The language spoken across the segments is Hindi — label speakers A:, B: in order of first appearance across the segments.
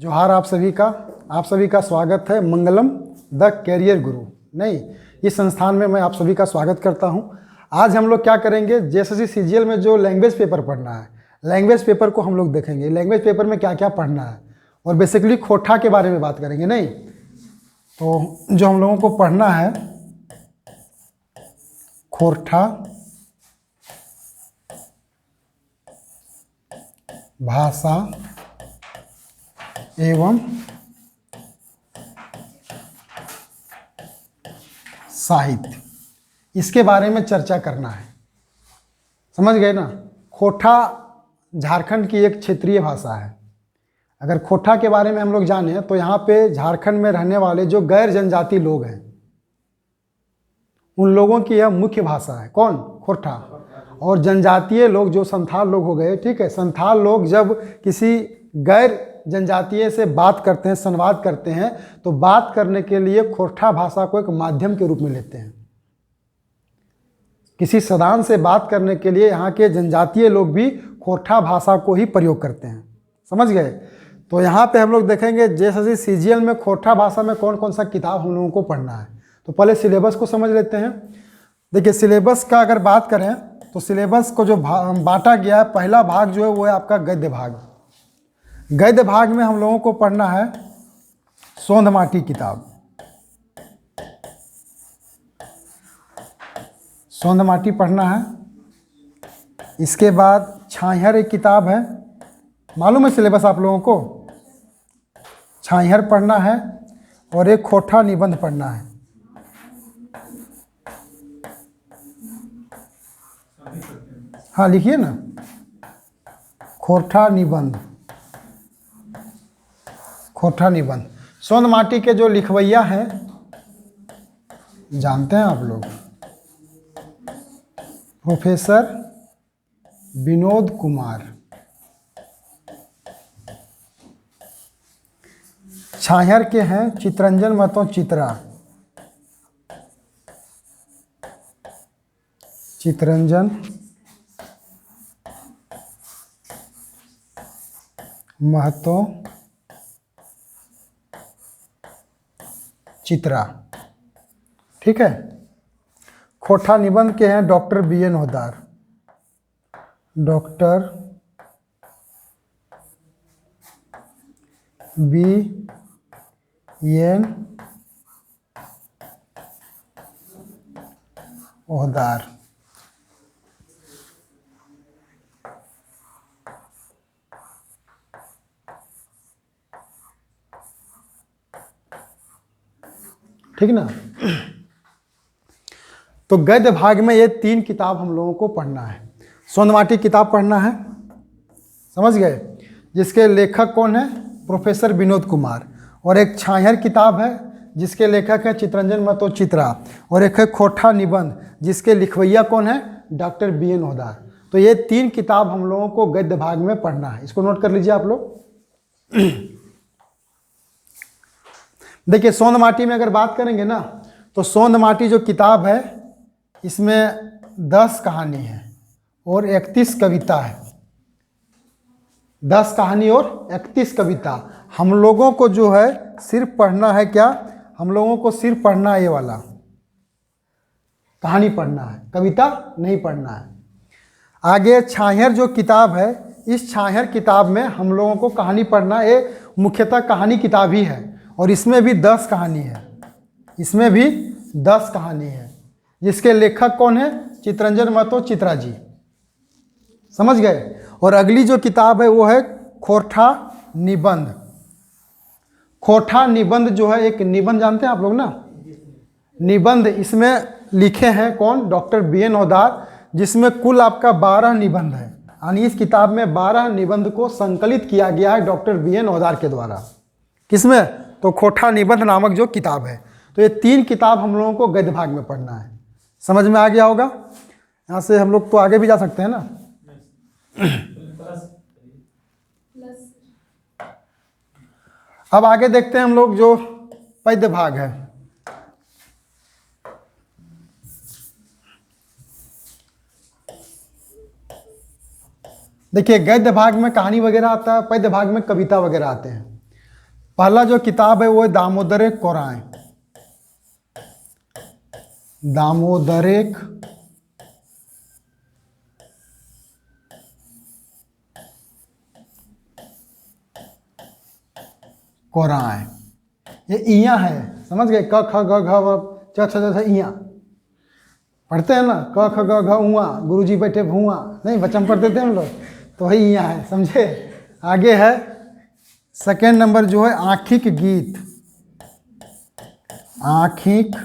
A: जोहार आप सभी का स्वागत है मंगलम द कैरियर गुरु। नहीं, इस संस्थान में मैं आप सभी का स्वागत करता हूं। आज हम लोग क्या करेंगे, जेएसएससी सीजीएल में जो लैंग्वेज पेपर पढ़ना है, लैंग्वेज पेपर को हम लोग देखेंगे। लैंग्वेज पेपर में क्या क्या पढ़ना है और बेसिकली खोटा के बारे में बात करेंगे। नहीं तो जो हम लोगों को पढ़ना है खोटा भाषा एवं साहित्य, इसके बारे में चर्चा करना है। समझ गए ना। खोटा झारखंड की एक क्षेत्रीय भाषा है। अगर खोटा के बारे में हम लोग जाने तो यहाँ पे झारखंड में रहने वाले जो गैर जनजाति लोग हैं उन लोगों की यह मुख्य भाषा है। कौन? खोटा। और जनजातीय लोग जो संथाल लोग हो गए, ठीक है, संथाल लोग जब किसी गैर जनजातीय से बात करते हैं, संवाद करते हैं, तो बात करने के लिए खोटा भाषा को एक माध्यम के रूप में लेते हैं। किसी सदान से बात करने के लिए यहाँ के जनजातीय लोग भी खोटा भाषा को ही प्रयोग करते हैं। समझ गए। तो यहाँ पे हम लोग देखेंगे जेएसएससी सीजीएल में खोटा भाषा में कौन कौन सा किताब हम लोगों को पढ़ना है। तो पहले सिलेबस को समझ लेते हैं। देखिए, सिलेबस का अगर बात करें तो सिलेबस को जो बांटा गया है, पहला भाग जो है वो है आपका गद्य भाग। गद्य भाग में हम लोगों को पढ़ना है सोंधमाटी किताब। सोंधमाटी पढ़ना है। इसके बाद छाहियर एक किताब है, मालूम है सिलेबस आप लोगों को। छाहियर पढ़ना है और एक खोटा निबंध पढ़ना है। हाँ, लिखिए ना, खोटा निबंध। खोटा निबंध सोंधमाटी के जो लिखवैया हैं जानते हैं आप लोग, प्रोफेसर विनोद कुमार। छाहियर के हैं चितरंजन महतो चित्रा। चितरंजन महतो चित्रा, ठीक है। खोटा निबंध के हैं doctor BN Hodar. Doctor BN Hodar. ठीक ना। तो गद्य भाग में ये तीन किताब हम लोगों को पढ़ना है। सोंधमाटी किताब पढ़ना है, समझ गए, जिसके लेखक कौन है? प्रोफेसर विनोद कुमार। और एक छाहियर किताब है जिसके लेखक है चितरंजन महतो चित्रा। और एक है खोटा निबंध जिसके लिखवैया कौन है? Doctor BN Hodar. तो ये तीन किताब हम लोगों को गद्य भाग में पढ़ना है। इसको नोट कर लीजिए आप लोग। देखिए, सोंधमाटी में अगर बात करेंगे ना तो सोंधमाटी जो किताब है इसमें 10 कहानी है और 31 कविता है। 10 कहानी और 31 कविता। हम लोगों को जो है सिर्फ पढ़ना है क्या? हम लोगों को सिर्फ पढ़ना है ये वाला, कहानी पढ़ना है, कविता नहीं पढ़ना है। आगे छाहियर जो किताब है, इस छाहियर किताब में हम लोगों को कहानी पढ़ना है। ये मुख्यतः कहानी किताब ही है और इसमें भी 10 कहानी है। इसमें भी 10 कहानी है जिसके लेखक कौन है? चितरंजन महतो चित्रा जी। समझ गए। और अगली जो किताब है वो है खोटा निबंध। खोटा निबंध जो है एक निबंध, जानते हैं आप लोग ना, निबंध। इसमें लिखे हैं कौन? डॉक्टर बीएन होदार, जिसमें कुल आपका 12 निबंध है। यानी इस किताब में 12 निबंध को संकलित किया गया है डॉक्टर बीएन होदार के द्वारा। किसमें? तो खोटा निबंध नामक जो किताब है। तो ये तीन किताब हम लोगों को गद्य भाग में पढ़ना है। समझ में आ गया होगा। यहाँ से हम लोग तो आगे भी जा सकते हैं ना। अब आगे देखते हैं हम लोग जो पद्य भाग है। देखिए, गद्य भाग में कहानी वगैरह आता है, पद्य भाग में कविता वगैरह आते हैं। पहला जो किताब है वो है दामोदरे कोराएं, दामोदरे कोराएं। ये इया है, समझ गए? क ख ग घ व च छ ज छ इया पढ़ते हैं ना, क ख ग घ उआ, गुरुजी बैठे भुआ, नहीं बच्चा में पढ़ते थे हम लोग, तो वही इया है, समझे? आगे है सेकेंड नंबर जो है आँखिक गीत, आँखिक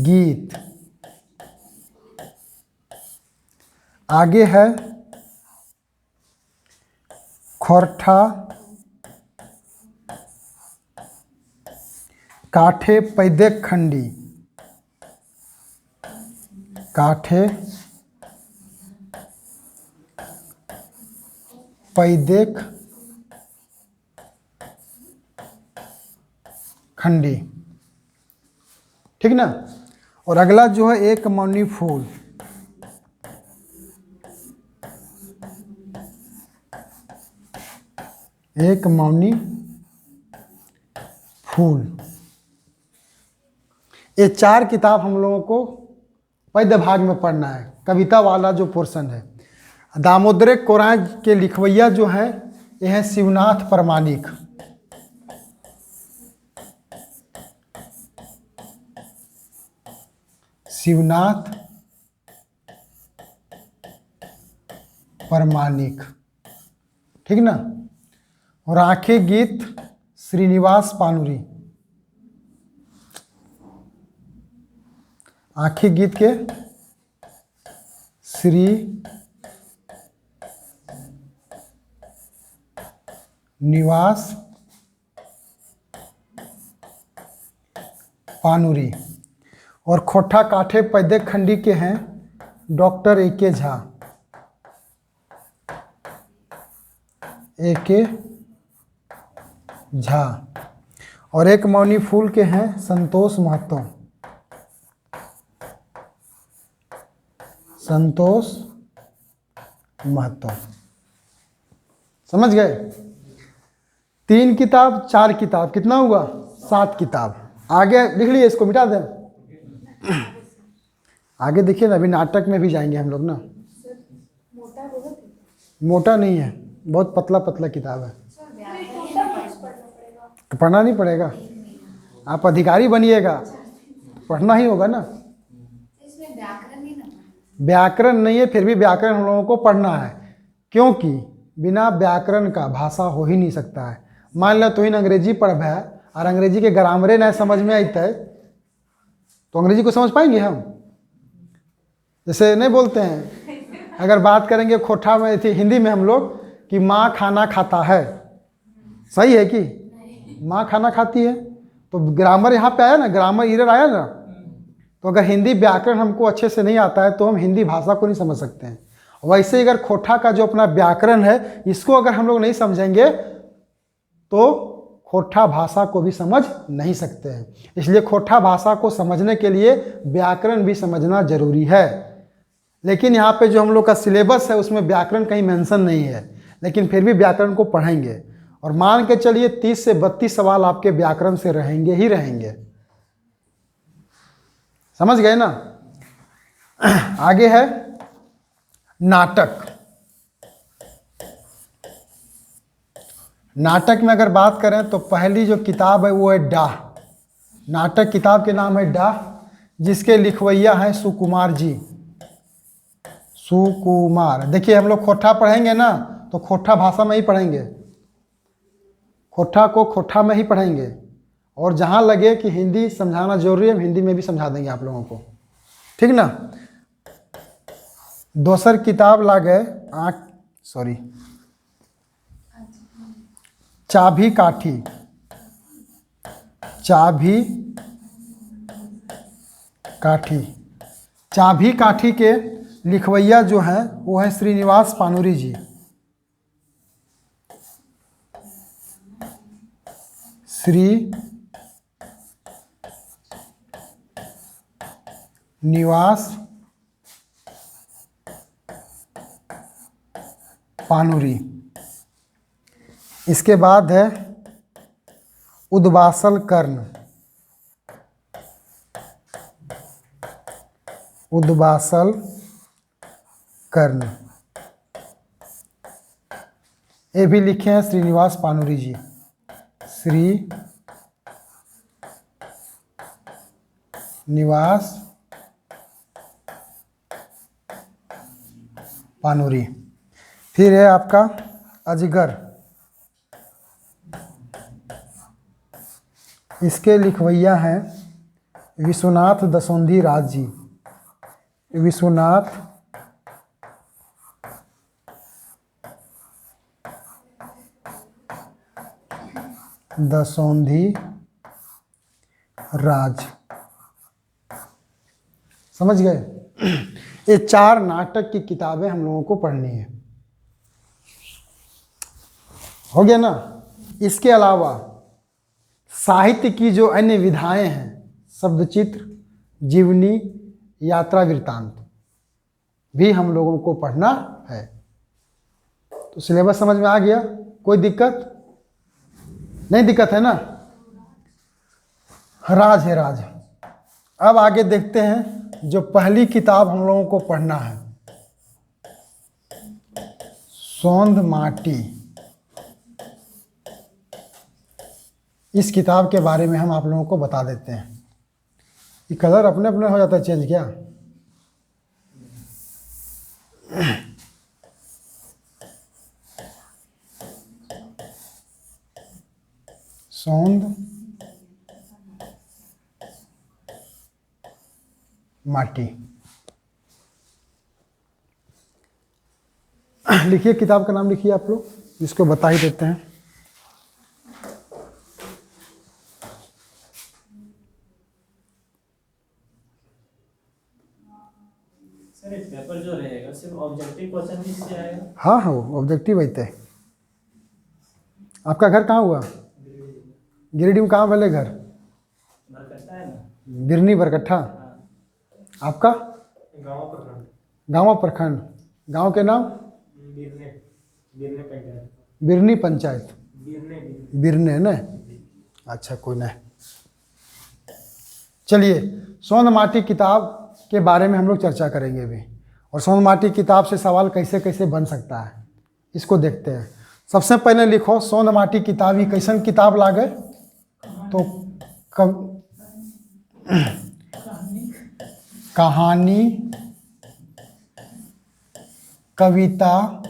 A: गीत। आगे है खोरठा काठे पैदेक खंडी, काठे पैदेक खंडी, ठीक ना। और अगला जो है एक मौनी फूल, एक मौनी फूल। ये चार किताब हम लोगों को पद्य भाग में पढ़ना है, कविता वाला जो पोर्शन है। दामोदरे कोराएं के लिखवैया जो हैं ये हैं शिवनाथ प्रमाणिक, शिवनाथ प्रमाणिक, ठीक ना। और आंखें गीत श्रीनिवास पानुरी, आंखें गीत के श्री निवास पानुरी। और खोठा काठे पैदेक खंडी के हैं doctor A K. Jha, A K. Jha. और एक मौनी फूल के हैं संतोष महतो, संतोष महतो। समझ गए? 3 किताब 4 किताब, कितना हुआ? 7 किताब। आगे लिख लिए, इसको मिटा दें। आगे देखिए ना, अभी नाटक में भी जाएंगे हम लोग ना। मोटा नहीं है, बहुत पतला पतला किताब है, तो पढ़ना नहीं पड़ेगा। आप अधिकारी बनिएगा, पढ़ना ही होगा ना। व्याकरण नहीं है, फिर भी व्याकरण हम लोगों को पढ़ना है, क्योंकि बिना व्याकरण का भाषा हो ही नहीं सकता है। मान लो तो इन अंग्रेजी पढ़ है और अंग्रेजी के ग्रामरे नहीं समझ में आता है, तो अंग्रेजी को समझ पाएंगे हम? जैसे नहीं बोलते हैं, अगर बात करेंगे खोठा में थी हिंदी में हम लोग कि माँ खाना खाता है, सही है कि माँ खाना खाती है? तो ग्रामर यहाँ पे आया ना, ग्रामर एरर आया ना। तो अगर हिंदी व्याकरण हमको अच्छे से नहीं आता है तो हम हिंदी भाषा को नहीं समझ सकते हैं। वैसे ही अगर खोठा का जो अपना व्याकरण है, इसको अगर हम लोग नहीं समझेंगे तो खोठा भाषा को भी समझ नहीं सकते हैं। इसलिए खोठा भाषा को समझने के लिए व्याकरण भी समझना जरूरी है। लेकिन यहाँ पे जो हम लोग का सिलेबस है उसमें व्याकरण कहीं मेंशन नहीं है, लेकिन फिर भी व्याकरण को पढ़ेंगे। और मान के चलिए 30 से 32 सवाल आपके व्याकरण से रहेंगे ही रहेंगे। समझ गए ना? आगे है नाटक। नाटक में अगर बात करें तो पहली जो किताब है वो है डाह। नाटक किताब के नाम है डाह, जिसके लिखवैया हैं सुकुमार जी, सुकुमार। देखिए हम लोग खोठा पढ़ेंगे ना तो खोठा भाषा में ही पढ़ेंगे, खोठा को खोठा में ही पढ़ेंगे। और जहाँ लगे कि हिंदी समझाना जरूरी है, हम हिंदी में भी समझा देंगे आप लोगों को, ठीक ना। दोसर किताब ला गए चाभी काठी, चाभी काठी। चाभी काठी के लिखवैया जो हैं वो है श्रीनिवास पानुरी जी, श्री निवास पानुरी। इसके बाद है उद्वासल कर्ण, उद्वासल कर्ण, ये भी लिखे हैं श्रीनिवास पानुरी जी, श्रीनिवास पानुरी। फिर है आपका अजगर, इसके लिखवैया हैं विश्वनाथ दसौंधी राज जी, विश्वनाथ दसौंधी राज, समझ गए। ये 4 नाटक की किताबें हम लोगों को पढ़नी है, हो गया ना। इसके अलावा साहित्य की जो अन्य विधाएं हैं, शब्दचित्र, जीवनी, यात्रा वृत्तांत, भी हम लोगों को पढ़ना है। तो सिलेबस समझ में आ गया, कोई दिक्कत नहीं? दिक्कत है ना? राज है राज। अब आगे देखते हैं जो पहली किताब हम लोगों को पढ़ना है, सौंध माटी। इस किताब के बारे में हम आप लोगों को बता देते हैं। ये कलर अपने अपने हो जाता है चेंज क्या? सौंध माटी लिखिए, किताब का नाम लिखिए आप लोग, इसको बता ही देते हैं।
B: सर एक पेपर जो रहेगा सिर्फ ऑब्जेक्टिव क्वेश्चन ही से आएगा?
A: हाँ हाँ, वो ऑब्जेक्टिव रहते हैं। आपका घर कहाँ हुआ? गिरिडीह में। कहाँ वाले घर?
B: बरकट्टा है ना,
A: बिरनी बरकट्ठा। आपका?
B: गाँव प्रखंड।
A: गाँव प्रखंड। गांव के नाम?
B: बिरने, बिरने पंचायत।
A: बिरनी पंचायत।
B: बिरने,
A: बिरने न? अच्छा, कोई नहीं। चलिए, सौंध माटी किताब के बारे में हम लोग चर्चा करेंगे अभी, और सौंध माटी किताब से सवाल कैसे कैसे बन सकता है इसको देखते हैं। सबसे पहले लिखो, सौंध माटी किताब ही कैसन किताब लागे? तो कहानी, कविता,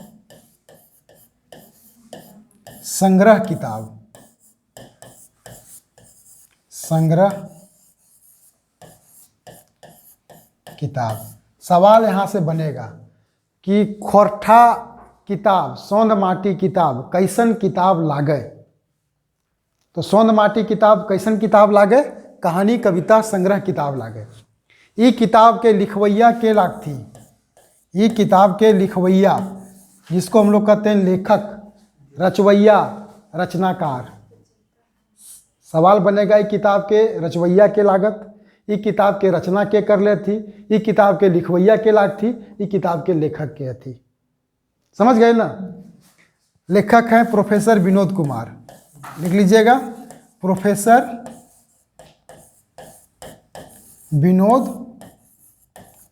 A: संग्रह किताब, संग्रह किताब। सवाल यहाँ से बनेगा कि खोरठा किताब, सौंध माटी किताब कैसन किताब लागे? तो सौंध माटी किताब कैसन किताब लागे? कहानी, कविता, संग्रह किताब लागे। ये किताब के लिखवैया के लाग थी, ये किताब के लिखवैया, जिसको हम लोग कहते हैं लेखक, रचवैया, रचनाकार। सवाल बनेगा ये किताब के रचवैया के लागत, ये किताब के रचना के कर ले थी, ये किताब के लिखवैया के लाग थी, ये किताब के लेखक के थी। समझ गए ना? लेखक हैं प्रोफेसर विनोद कुमार, लिख लीजिएगा, प्रोफेसर विनोद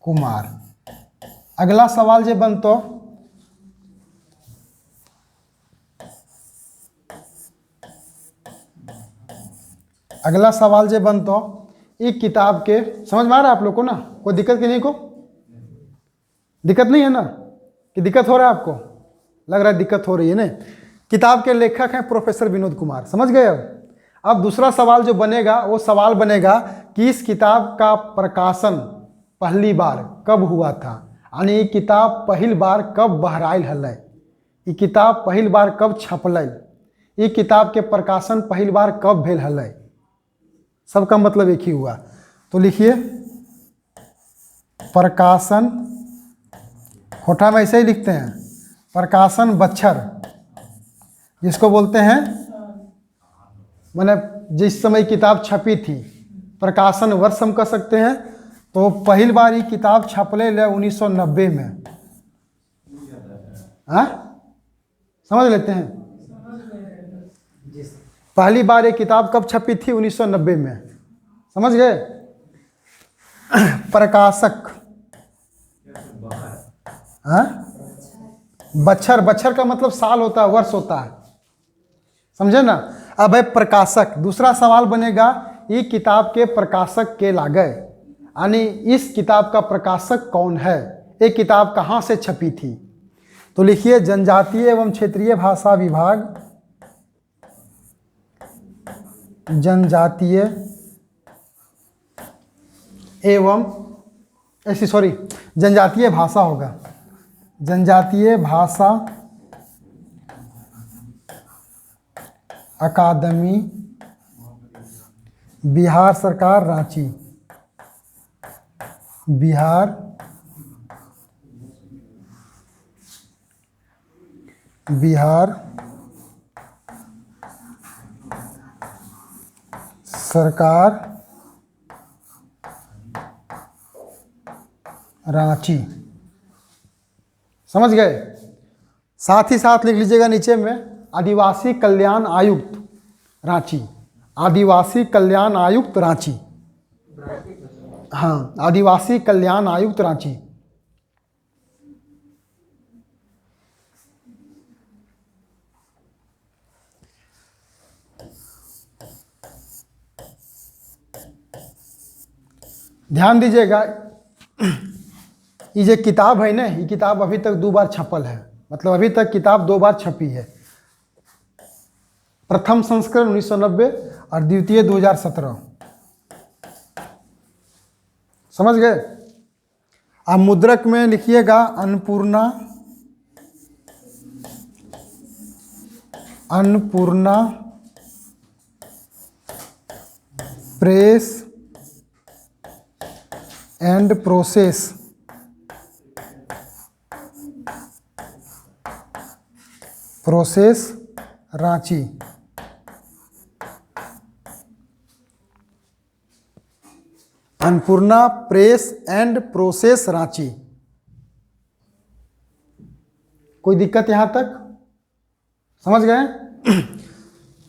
A: कुमार। अगला सवाल जे बनतो, अगला सवाल जे बनतो, एक किताब के समझ में आ रहा है आप लोग को ना? कोई दिक्कत कि नहीं को? दिक्कत नहीं है ना? कि दिक्कत हो रहा है आपको? लग रहा है दिक्कत हो रही है ना? किताब के लेखक हैं प्रोफेसर विनोद कुमार। समझ गए? अब दूसरा सवाल जो बनेगा वो सवाल बनेगा कि इस किताब का प्रकाशन पहली बार कब हुआ था, यानी ये किताब पहली बार कब बहराइल हल, ये किताब पहली बार कब छपल, ये किताब के प्रकाशन पहली बार कब भेल हल। सबका मतलब एक ही हुआ। तो लिखिए, प्रकाशन, होठा में ऐसे ही लिखते हैं, प्रकाशन बच्छर, जिसको बोलते हैं माने जिस समय किताब छपी थी, प्रकाशन वर्ष हम कह सकते हैं। तो पहली बार ये किताब छपले 1990 में। हाँ, समझ लेते हैं? पहली बार ये किताब कब छपी थी? 1990 में। समझ गए? प्रकाशक, हाँ, बच्छर, बच्छर का मतलब साल होता है, वर्ष होता है, समझे ना। अब है प्रकाशक। दूसरा सवाल बनेगा, ये किताब के प्रकाशक के लागे, यानी इस किताब का प्रकाशक कौन है, ये किताब कहाँ से छपी थी? तो लिखिए जनजातीय एवं क्षेत्रीय भाषा विभाग, जनजातीय एवं जनजातीय भाषा होगा, जनजातीय भाषा अकादमी, बिहार सरकार, रांची, बिहार सरकार, रांची। समझ गए? साथ ही साथ लिख लीजिएगा नीचे में, आदिवासी कल्याण आयुक्त रांची, आदिवासी कल्याण आयुक्त रांची। हाँ, आदिवासी कल्याण आयुक्त रांची। ध्यान दीजिएगा, ये जो किताब है ना, ये किताब अभी तक 2 बार छपल है, मतलब अभी तक किताब 2 बार छपी है। प्रथम संस्करण 1990 और द्वितीय 2017। समझ गए? अब मुद्रक में लिखिएगा Annapurna, Annapurna press and process, Ranchi. Annapurna press and process Ranchi. कोई दिक्कत यहाँ तक? समझ गए?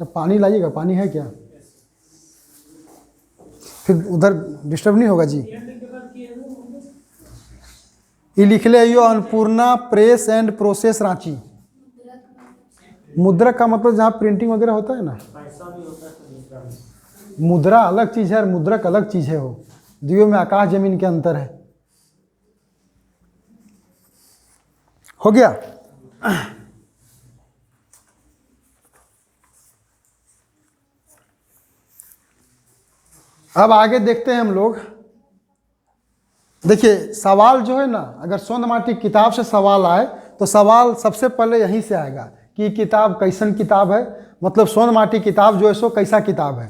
A: पानी लाइएगा, पानी है क्या? फिर उधर डिस्टर्ब नहीं होगा जी। ये लिख ले, यो Annapurna press and process Ranchi. मुद्रक का मतलब जहाँ प्रिंटिंग वगैरह होता है ना, मुद्रा अलग चीज़ है और मुद्रक अलग चीज़ है। वो दियो में आकाश जमीन के अंतर है। हो गया? अब आगे देखते हैं हम लोग। देखिए सवाल जो है ना, अगर सोंदमाटी किताब से सवाल आए तो सवाल सबसे पहले यहीं से आएगा कि किताब कैसन किताब है, मतलब सोंदमाटी किताब जो है सो कैसा किताब है।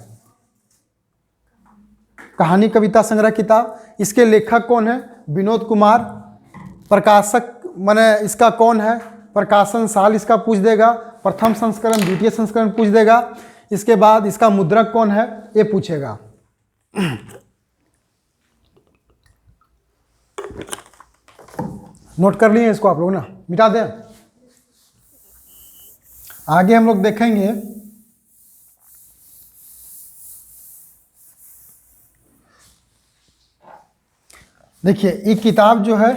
A: कहानी कविता संग्रह किताब, इसके लेखक कौन है? विनोद कुमार। प्रकाशक माने इसका कौन है? प्रकाशन साल इसका पूछ देगा, प्रथम संस्करण द्वितीय संस्करण पूछ देगा। इसके बाद इसका मुद्रक कौन है ये पूछेगा। नोट कर लिए इसको आप लोग ना, मिटा दें। आगे हम लोग देखेंगे देखिए ये किताब जो है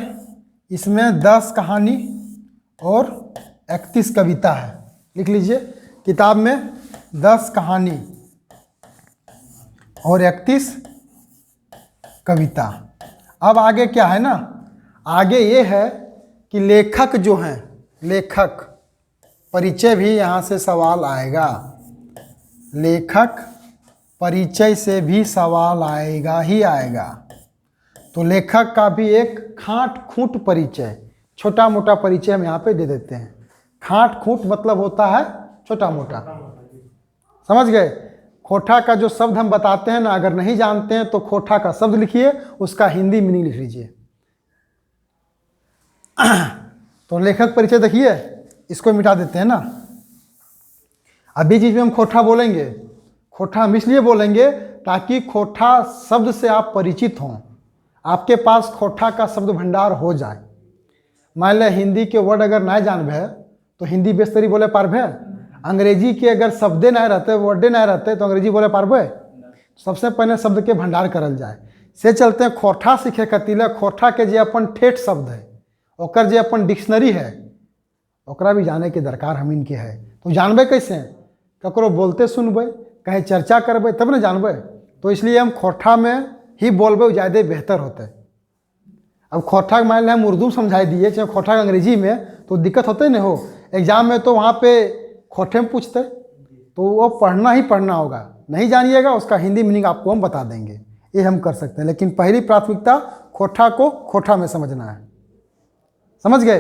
A: इसमें 10 कहानी और 31 कविता है। लिख लीजिए, किताब में 10 कहानी और 31 कविता। अब आगे क्या है ना, आगे ये है कि लेखक जो हैं, लेखक परिचय भी यहाँ से सवाल आएगा। लेखक परिचय से भी सवाल आएगा ही आएगा। तो लेखक का भी एक खाट खूंट परिचय, छोटा मोटा परिचय हम यहाँ पे दे देते हैं। खाट खूंट मतलब होता है छोटा मोटा, समझ गए। खोटा का जो शब्द हम बताते हैं ना, अगर नहीं जानते हैं तो खोटा का शब्द लिखिए, उसका हिंदी मीनिंग लिख लीजिए। तो लेखक परिचय देखिए, इसको मिटा देते हैं ना। अभी चीज में हम खोटा बोलेंगे, खोटा हम इसलिए बोलेंगे ताकि खोटा शब्द से आप परिचित हों, आपके पास खोटा का शब्द भंडार हो जाए। मान लें हिंदी के वर्ड अगर ना जानबे तो हिंदी बेस्तरी बोले पारबे, अंग्रेजी के अगर शब्दे ना रहते, वर्डे ना रहते तो अंग्रेजी बोले पारबे। सबसे पहले शब्द के भंडार करल जाए। से चलते हैं खोठा सीखे खातिर खोठा के जे अपन ठेठ शब्द है, ओकर जे अपन डिक्शनरी है, ओकरा भी जाने के दरकार हम इनके है। तो जानबे कैसे, ककरो बोलते सुनबे, कहीं चर्चा करबे तब ना जानबे। तो इसलिए हम खोठा में ही बोलबे, ज़्यादा बेहतर होते। अब खोठा मान लें हम उर्दू समझाई दिए, चाहे खोठा अंग्रेजी में, तो दिक्कत होते न हो। एग्जाम में तो वहाँ पे खोठे में पूछते, तो वो पढ़ना ही पढ़ना होगा। नहीं जानिएगा उसका हिंदी मीनिंग आपको हम बता देंगे, ये हम कर सकते हैं। लेकिन पहली प्राथमिकता खोठा को खोठा में समझना है। समझ गए?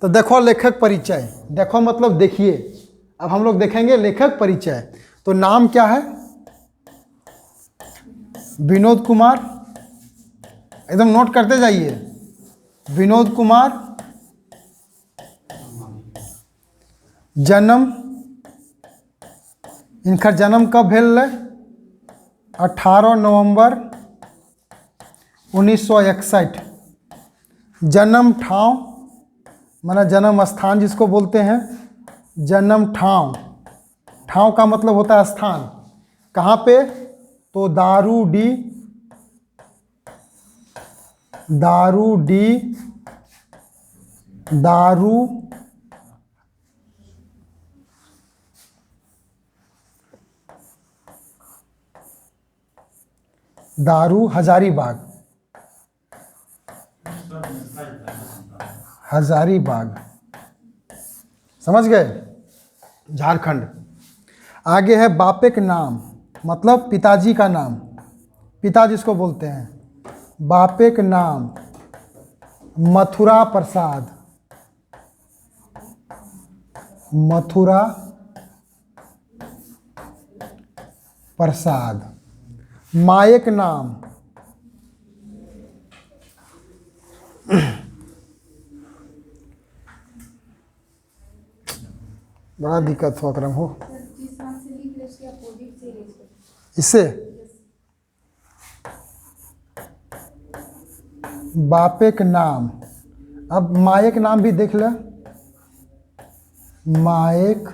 A: तो देखो लेखक परिचय, देखो मतलब देखिए। अब हम लोग देखेंगे लेखक परिचय। तो नाम क्या है? विनोद कुमार, एकदम नोट करते जाइए। विनोद कुमार, जन्म, इनका जन्म कब भेल है? 18 नवंबर 1961। जन्म ठाव माना जन्म स्थान जिसको बोलते हैं, जन्म ठाव। ठाव का मतलब होता है स्थान। कहाँ पे? तो दारूडी, दारू हजारीबाग, हजारीबाग। समझ गए? झारखंड। आगे है बापे के नाम, मतलब पिताजी का नाम, पिता जिसको बोलते हैं। बापे के नाम मथुरा प्रसाद, मथुरा प्रसाद। मायक नाम बड़ा दिक्कत हुआ क्रम हो इससे। बापेक नाम, अब मायक नाम भी देख ले। मायक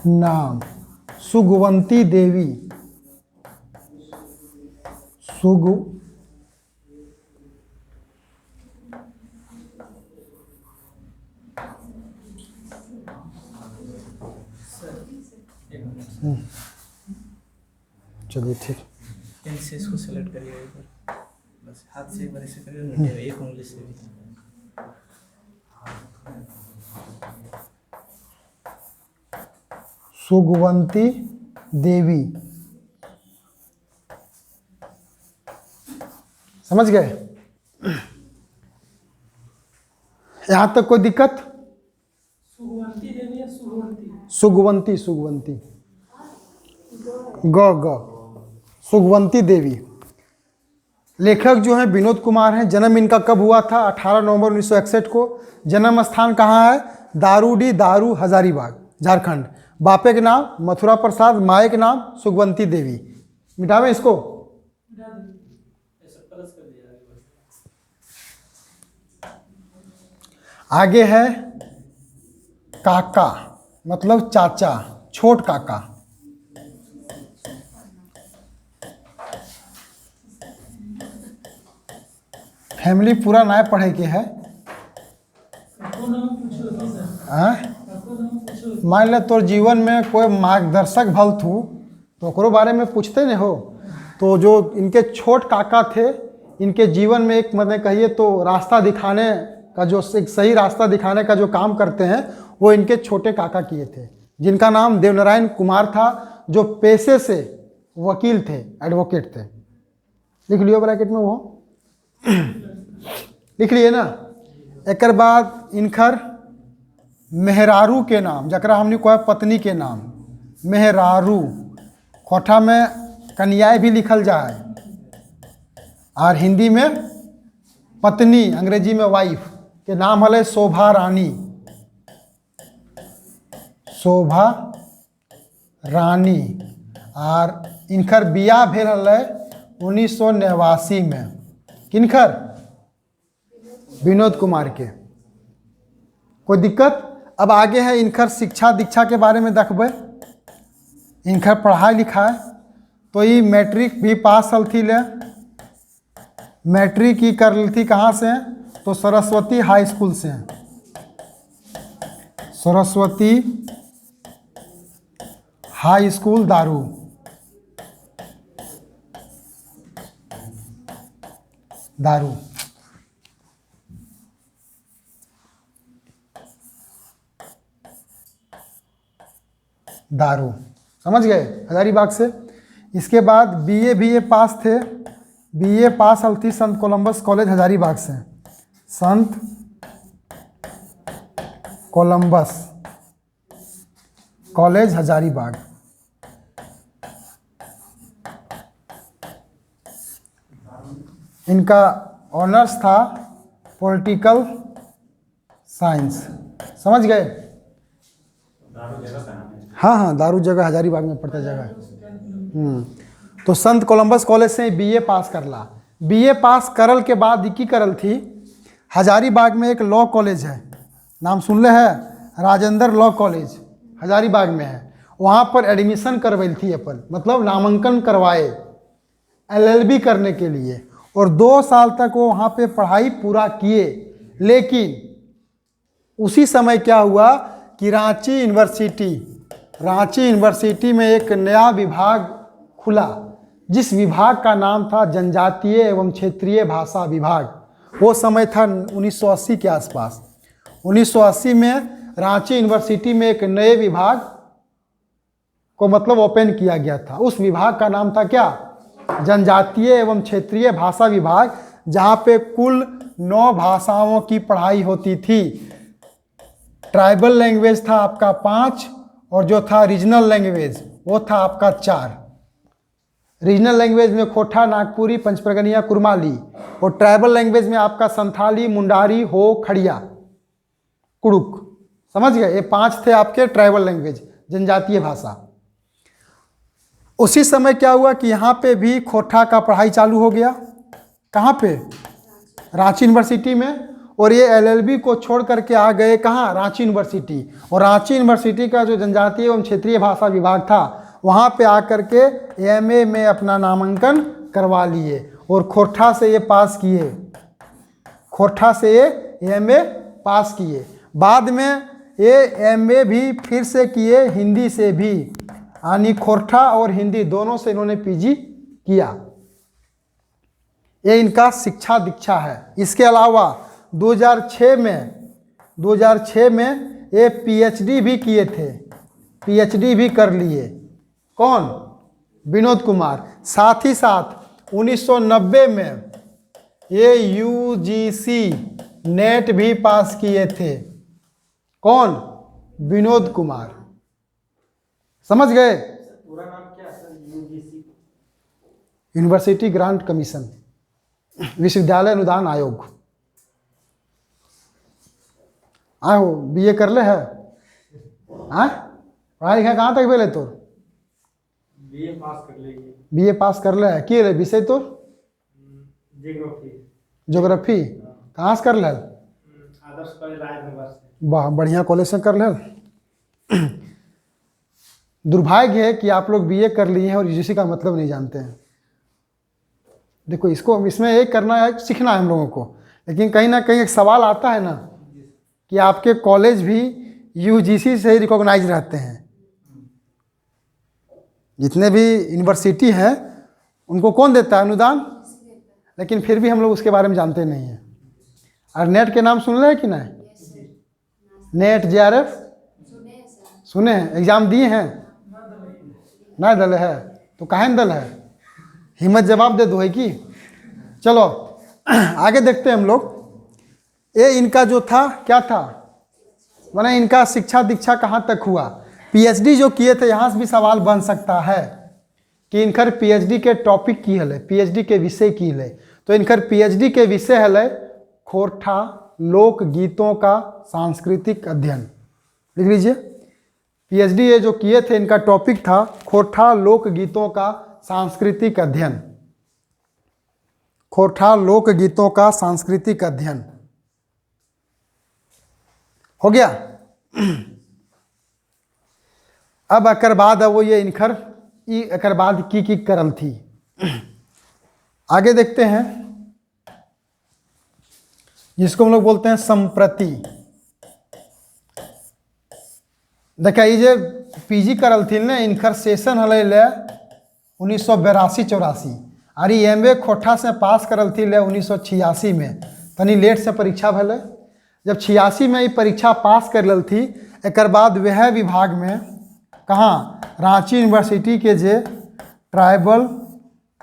A: नाम सुगवंती देवी, चलिए ठीक।
B: पेन से इसको सेलेक्ट करिए एक बार, बस हाथ से एक बार ऐसे करिए, नीचे एक उंगली से भी।
A: सुगवंती देवी, समझ गए? यहाँ तक कोई दिक्कत?
B: सुगवंती देवी या सुगवंती?
A: सुगवंती, सुगवंती, ग सुगवंती देवी। लेखक जो हैं विनोद कुमार हैं। जन्म इनका कब हुआ था? 18 नवंबर 1961 को। जन्म स्थान कहाँ है? दारूडी, दारू हजारीबाग, झारखंड। बापे के नाम मथुरा प्रसाद, माए के नाम सुगवंती देवी। मिटावे इसको। आगे है काका, मतलब चाचा, छोट काका। फैमिली पूरा ना पढ़े के है। मान ले तोर जीवन में कोई मार्गदर्शक भल थू तो ओकरो बारे में पूछते न हो। तो जो इनके छोट काका थे, इनके जीवन में एक मतलब कहिए तो रास्ता दिखाने का, जो एक सही रास्ता दिखाने का जो काम करते हैं, वो इनके छोटे काका किए थे, जिनका नाम देवनारायण कुमार था, जो पेशे से वकील थे, एडवोकेट थे। लिख लियो ब्रैकेट में, वो लिख लिए ना। एक बाद इनकर मेहरारू के नाम, जकरा हमने कहा पत्नी के नाम, मेहरारू। खोठा में कन्याएं भी लिखल जाए, और हिंदी में पत्नी, अंग्रेजी में वाइफ के नाम हले शोभा रानी, शोभा रानी। और इनकर बियाह भेल हले 1989 में। किनकर? विनोद कुमार के। कोई दिक्कत? अब आगे है इनकर शिक्षा दीक्षा के बारे में देखबे। इनकर पढ़ाई लिखाई तो ये मैट्रिक भी पास हल थी ले। मैट्रिक ही कर ली थी कहाँ से? तो सरस्वती हाई स्कूल से। सरस्वती हाई स्कूल दारू। दारू दारू समझ गए, हजारीबाग से। इसके बाद बीए पास थे। बीए पास हल थी संत कोलंबस कॉलेज हजारीबाग से। संत कोलंबस कॉलेज हजारीबाग। इनका ऑनर्स था पॉलिटिकल साइंस। समझ गए? हाँ हाँ, दारू जगह हजारीबाग में पड़ता जगह। तो संत कोलंबस कॉलेज से बीए पास करला। बीए पास करल के बाद की करल थी, हजारीबाग में एक लॉ कॉलेज है, नाम सुन ले है, राजेंद्र लॉ कॉलेज हजारीबाग में है। वहाँ पर एडमिशन करवाई थी अपन, मतलब नामांकन करवाए एलएलबी करने के लिए, और 2 साल तक वो वहाँ पे पढ़ाई पूरा किए। लेकिन उसी समय क्या हुआ कि रांची यूनिवर्सिटी में एक नया विभाग खुला, जिस विभाग का नाम था जनजातीय एवं क्षेत्रीय भाषा विभाग। वो समय था 1980 के आसपास। 1980 में रांची यूनिवर्सिटी में एक नए विभाग को मतलब ओपन किया गया था। उस विभाग का नाम था क्या? जनजातीय एवं क्षेत्रीय भाषा विभाग, जहाँ पे कुल 9 भाषाओं की पढ़ाई होती थी। ट्राइबल लैंग्वेज था आपका 5, और जो था रीजनल लैंग्वेज वो था आपका 4। रीजनल लैंग्वेज में खोटा, नागपुरी, पंचपरगनिया, कुरमाली, और ट्राइबल लैंग्वेज में आपका संथाली, मुंडारी, हो, खड़िया, कुड़ुक। समझ गए? ये 5 थे आपके ट्राइबल लैंग्वेज, जनजातीय भाषा। उसी समय क्या हुआ कि यहाँ पे भी खोटा का पढ़ाई चालू हो गया। कहाँ पे? रांची यूनिवर्सिटी में। और ये एलएलबी को छोड़ करके आ गए कहाँ? रांची यूनिवर्सिटी। और रांची यूनिवर्सिटी का जो जनजातीय एवं क्षेत्रीय भाषा विभाग था, वहाँ पे आकर के एमए में अपना नामांकन करवा लिए, और खोटा से ये पास किए। खोटा से ये एमए पास किए। बाद में ये एमए भी फिर से किए हिंदी से भी, यानी खोरठा और हिंदी दोनों से इन्होंने पीजी किया। ये इनका शिक्षा दीक्षा है। इसके अलावा 2006 में ये पीएचडी भी किए थे। पीएचडी भी कर लिए। कौन? विनोद कुमार। साथ ही साथ 1990 में ये यूजीसी नेट भी पास किए थे। कौन? विनोद कुमार। समझ गए?
B: पूरा नाम क्या है? यूजीसी,
A: यूनिवर्सिटी ग्रांट कमीशन, विश्वविद्यालय अनुदान आयोग। आओ बीए कर ले है? हाँ, पढ़ाई लिखाई कहाँ तक भेले तोर?
B: बीए पास कर लेगी।
A: बीए पास कर ले है? की रे विषय तोर? ज्योग्राफी। कहाँ से कर ले?
B: आदर्श कॉलेज राजनगर से।
A: वाह, बढ़िया कॉलेज से कर ले। दुर्भाग्य है कि आप लोग बीए कर लिए हैं और यूजीसी का मतलब नहीं जानते हैं। देखो, इसको इसमें एक करना है, सीखना है हम लोगों को, लेकिन कहीं ना कहीं एक सवाल आता है ना कि आपके कॉलेज भी यूजीसी से ही रिकॉग्नाइज रहते हैं। जितने भी यूनिवर्सिटी हैं उनको कौन देता है? अनुदान। लेकिन फिर भी हम लोग उसके बारे में जानते नहीं हैं। और नेट के नाम सुन रहे हैं कि नहीं? नेट, जेआरएफ सुने हैं? एग्जाम दिए हैं? नहीं दल है तो काहे दल है? हिम्मत जवाब दे दो है कि। चलो आगे देखते हैं हम लोग। ये इनका जो था क्या था, माने इनका शिक्षा दीक्षा कहाँ तक हुआ? पीएचडी जो किए थे, यहाँ से भी सवाल बन सकता है कि इनकर पीएचडी के टॉपिक की हल, पीएचडी के विषय की हल। तो इनकर पीएचडी के विषय हल खोरठा लोक गीतों का सांस्कृतिक अध्ययन। लिख लीजिए, पीएचडी ये जो किए थे इनका टॉपिक था खोरठा लोक गीतों का सांस्कृतिक अध्ययन। खोरठा लोक गीतों का सांस्कृतिक अध्ययन हो गया। अब एकर बाद वो ये इनखर ई एकर बाद की करल थी। आगे देखते हैं, जिसको हम लोग बोलते हैं संप्रति। देखा ये जे पीजी करल थी ने इनकर सेशन हल 1982-84 और एमए खोटा से पास करल थी 1986 में, तनी लेट से परीक्षा भले। जब 86 में ये परीक्षा पास कर लल थी, एक बाद वह विभाग में कहाँ रांची यूनिवर्सिटी के जे ट्राइबल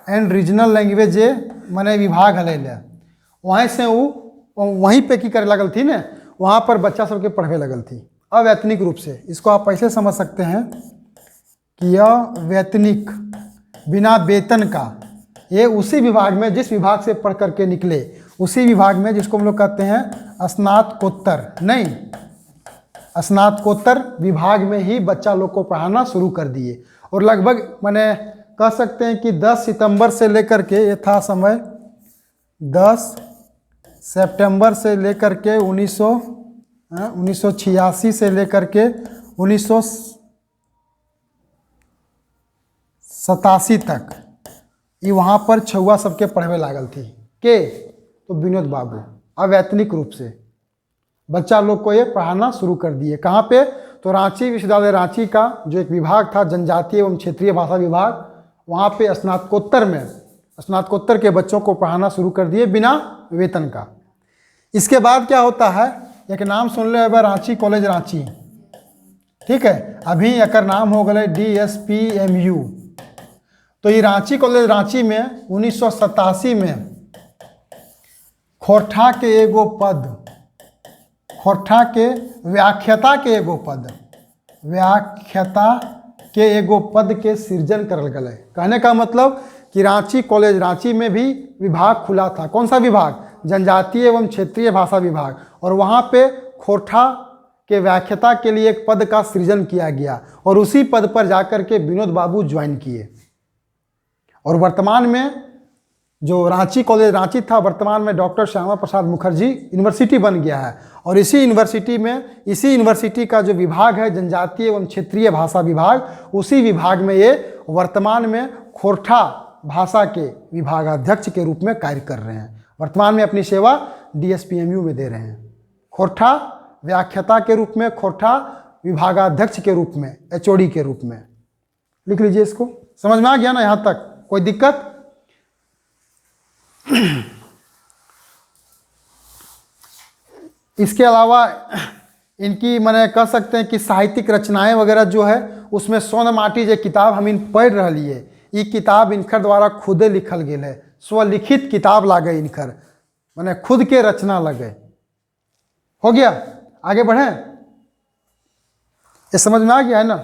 A: एंड रीजनल लैंग्वेज जे मने विभाग हल वहीं से वो वहीं पे की करे लगल थी ने, वहाँ पर बच्चा सबके पढ़वे लगल थी अवैतनिक रूप से। इसको आप ऐसे समझ सकते हैं कि यह वैतनिक बिना वेतन का, ये उसी विभाग में जिस विभाग से पढ़ करके निकले उसी विभाग में, जिसको हम लोग कहते हैं स्नातकोत्तर, नहीं स्नातकोत्तर विभाग में ही बच्चा लोग को पढ़ाना शुरू कर दिए। और लगभग मैंने कह सकते हैं कि 10 सितंबर से लेकर के, ये था समय 10 सितंबर से लेकर के 1986 से लेकर के 1987 तक ये वहाँ पर छुआ सबके पढ़वे लागल थी के, तो विनोद बाबू अवैतनिक रूप से बच्चा लोग को ये पढ़ाना शुरू कर दिए। कहाँ पे? तो रांची विश्वविद्यालय रांची का जो एक विभाग था जनजातीय एवं क्षेत्रीय भाषा विभाग, वहाँ पे स्नातकोत्तर के बच्चों को पढ़ाना शुरू कर दिए बिना वेतन का। इसके बाद क्या होता है, एक नाम सुन ले अब, रांची कॉलेज रांची, ठीक है, अभी एक नाम हो गए DSPMU। तो ये रांची कॉलेज रांची में 1987 में खोरठा के एगो पद, खोरठा के व्याख्याता के एगो पद के सृजन करल गए। कहने का मतलब कि रांची कॉलेज रांची में भी विभाग खुला था। कौन सा विभाग? जनजातीय एवं क्षेत्रीय भाषा विभाग। और वहाँ पे खोरठा के व्याख्याता के लिए एक पद का सृजन किया गया और उसी पद पर जाकर के विनोद बाबू ज्वाइन किए। और वर्तमान में जो रांची कॉलेज रांची था, वर्तमान में डॉक्टर श्यामा प्रसाद मुखर्जी यूनिवर्सिटी बन गया है। और इसी यूनिवर्सिटी का जो विभाग है जनजातीय एवं क्षेत्रीय भाषा विभाग, उसी विभाग में ये वर्तमान में खोरठा भाषा के विभागाध्यक्ष के रूप में कार्य कर रहे हैं। वर्तमान में अपनी सेवा DSPMU में दे रहे हैं, खोरठा व्याख्याता के रूप में, खोरठा विभागाध्यक्ष के रूप में, HOD के रूप में। लिख लीजिए इसको। समझ में आ गया ना यहाँ तक? कोई दिक्कत? इसके अलावा इनकी मैंने कह सकते हैं कि साहित्यिक रचनाएं वगैरह जो है, उसमें सोन माटी जो किताब हम इन पढ़ रही है, ये किताब इनकर द्वारा खुदे लिखल गेल है, स्वलिखित किताब लागे इनकर, मैंने खुद के रचना लगे। हो गया? आगे बढ़ें? ये समझ में आ गया है ना?